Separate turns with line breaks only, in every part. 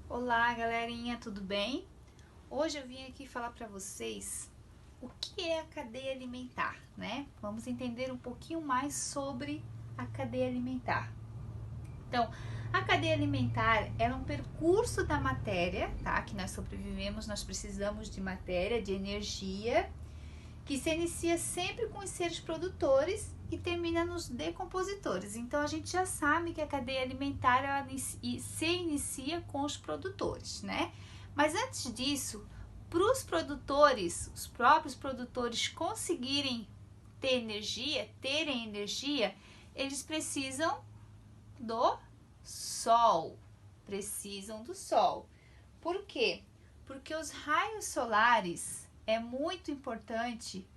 Olá, galerinha, tudo bem? Hoje eu vim aqui falar para vocês o que é a cadeia alimentar, né? Vamos entender um pouquinho mais sobre a cadeia alimentar. Então, a cadeia alimentar é um percurso da matéria, tá? Que nós sobrevivemos, nós precisamos de matéria, de energia, que se inicia sempre com os seres produtores e termina nos decompositores. Então a gente já sabe que a cadeia alimentar ela se inicia com os produtores, né? Mas antes disso, para os produtores, os próprios produtores conseguirem terem energia, eles precisam do sol. Precisam do sol. Por quê? Porque os raios solares é muito importante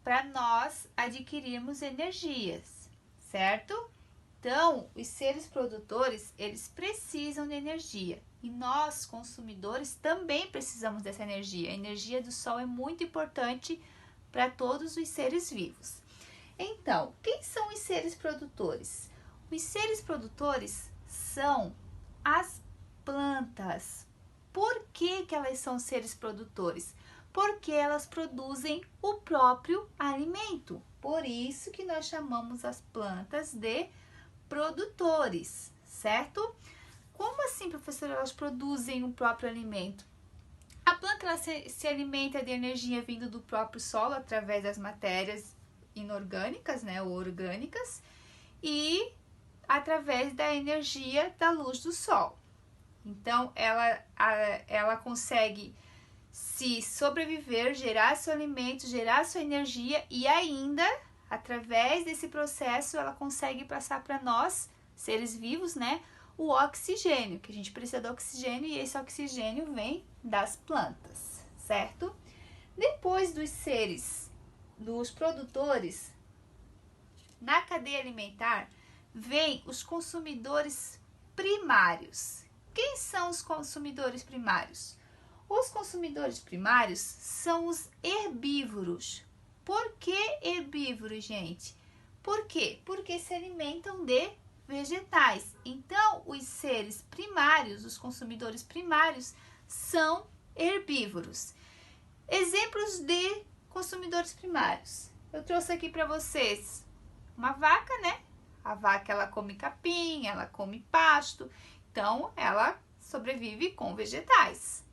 para nós adquirirmos energias, certo? Então, os seres produtores, eles precisam de energia e nós, consumidores, também precisamos dessa energia. A energia do sol é muito importante para todos os seres vivos. Então, quem são os seres produtores? Os seres produtores são as plantas. Por que elas são seres produtores? Porque elas produzem o próprio alimento. Por isso que nós chamamos as plantas de produtores, certo? Como assim, professora, elas produzem o próprio alimento? A planta ela se alimenta de energia vindo do próprio solo através das matérias inorgânicas, né, ou orgânicas, e através da energia da luz do sol. Então, ela consegue se sobreviver, gerar seu alimento, gerar sua energia e ainda, através desse processo, ela consegue passar para nós, seres vivos, né, o oxigênio, que a gente precisa do oxigênio e esse oxigênio vem das plantas, certo? Depois dos produtores, na cadeia alimentar, vem os consumidores primários. Quem são os consumidores primários? Os consumidores primários são os herbívoros. Por que herbívoros, gente? Por quê? Porque se alimentam de vegetais. Então, os seres primários, os consumidores primários, são herbívoros. Exemplos de consumidores primários. Eu trouxe aqui para vocês uma vaca, né? A vaca, ela come capim, ela come pasto. Então, ela sobrevive com vegetais.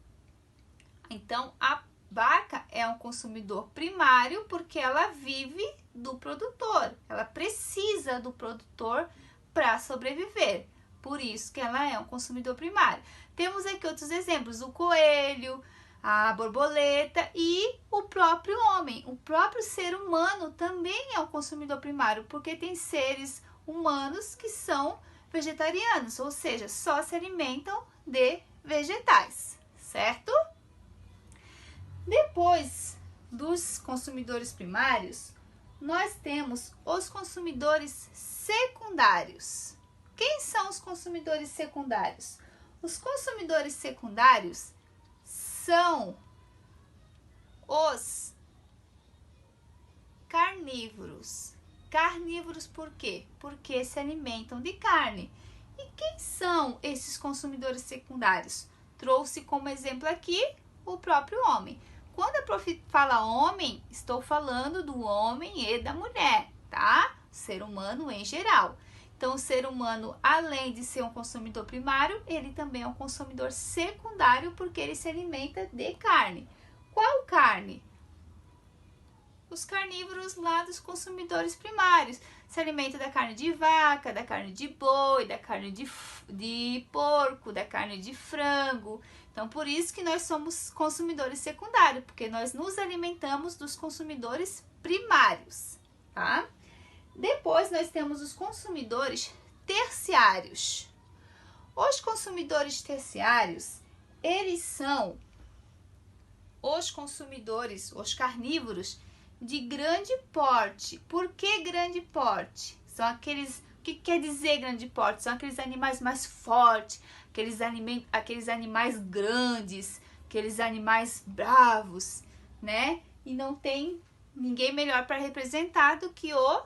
Então, a vaca é um consumidor primário porque ela vive do produtor. Ela precisa do produtor para sobreviver. Por isso que ela é um consumidor primário. Temos aqui outros exemplos, o coelho, a borboleta e o próprio homem. O próprio ser humano também é um consumidor primário, porque tem seres humanos que são vegetarianos, ou seja, só se alimentam de vegetais, certo? Depois dos consumidores primários, nós temos os consumidores secundários. Quem são os consumidores secundários? Os consumidores secundários são os carnívoros. Carnívoros por quê? Porque se alimentam de carne. E quem são esses consumidores secundários? Trouxe como exemplo aqui o próprio homem. Quando a prof fala homem, estou falando do homem e da mulher, tá? Ser humano em geral. Então, o ser humano, além de ser um consumidor primário, ele também é um consumidor secundário porque ele se alimenta de carne. Qual carne? Os carnívoros lá dos consumidores primários. Se alimenta da carne de vaca, da carne de boi, da carne de porco, da carne de frango. Então, por isso que nós somos consumidores secundários, porque nós nos alimentamos dos consumidores primários, tá? Depois, nós temos os consumidores terciários. Os consumidores terciários, eles são os consumidores, os carnívoros, de grande porte. Por que grande porte? São aqueles... O que quer dizer grande porte? São aqueles animais mais fortes, aqueles animais grandes, aqueles animais bravos, né? E não tem ninguém melhor para representar do que o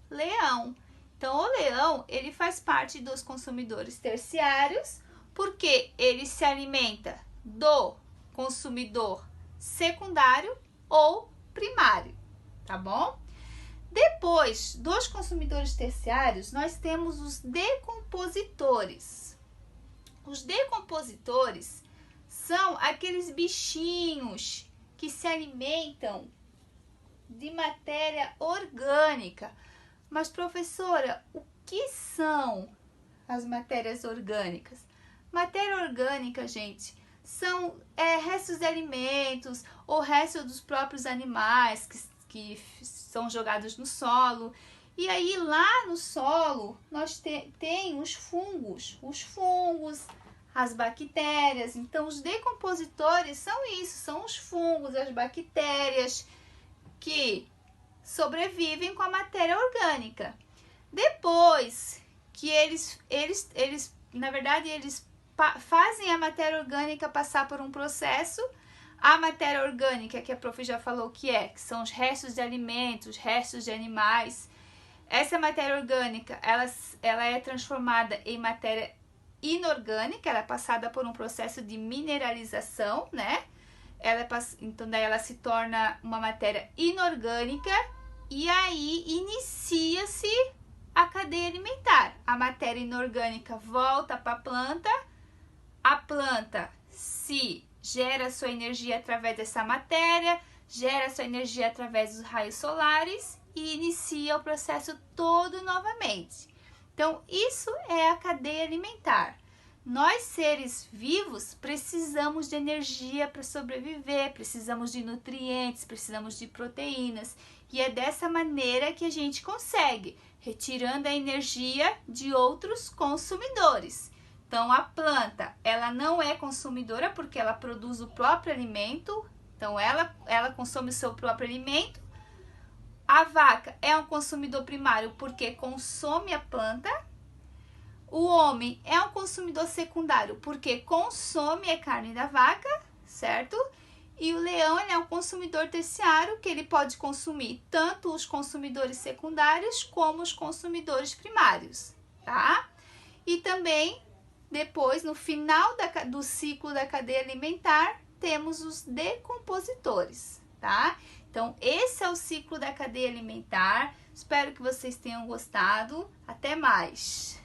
leão. Então, o leão, ele faz parte dos consumidores terciários, Porque ele se alimenta do consumidor secundário ou primário, tá bom? Depois dos consumidores terciários, nós temos os decompositores. Os decompositores são aqueles bichinhos que se alimentam de matéria orgânica. Mas, professora, o que são as matérias orgânicas? Matéria orgânica, gente, são restos de alimentos ou restos dos próprios animais que são jogados no solo. E aí lá no solo nós tem os fungos, as bactérias. Então os decompositores são isso, são os fungos, as bactérias que sobrevivem com a matéria orgânica. Depois que eles na verdade, eles fazem a matéria orgânica passar por um processo. A matéria orgânica, que a prof já falou que são os restos de alimentos, restos de animais. Essa matéria orgânica, ela é transformada em matéria inorgânica, ela é passada por um processo de mineralização, né? Então, daí ela se torna uma matéria inorgânica e aí inicia-se a cadeia alimentar. A matéria inorgânica volta para a planta se gera sua energia através dessa matéria, gera sua energia através dos raios solares e inicia o processo todo novamente. Então, isso é a cadeia alimentar. Nós, seres vivos, precisamos de energia para sobreviver, precisamos de nutrientes, precisamos de proteínas. E é dessa maneira que a gente consegue, retirando a energia de outros consumidores. Então, a planta, ela não é consumidora porque ela produz o próprio alimento. Então, ela consome o seu próprio alimento. A vaca é um consumidor primário porque consome a planta. O homem é um consumidor secundário porque consome a carne da vaca, certo? E o leão, ele é um consumidor terciário que ele pode consumir tanto os consumidores secundários como os consumidores primários, tá? E também, depois, no final do ciclo da cadeia alimentar, temos os decompositores, tá? Então, esse é o ciclo da cadeia alimentar. Espero que vocês tenham gostado. Até mais!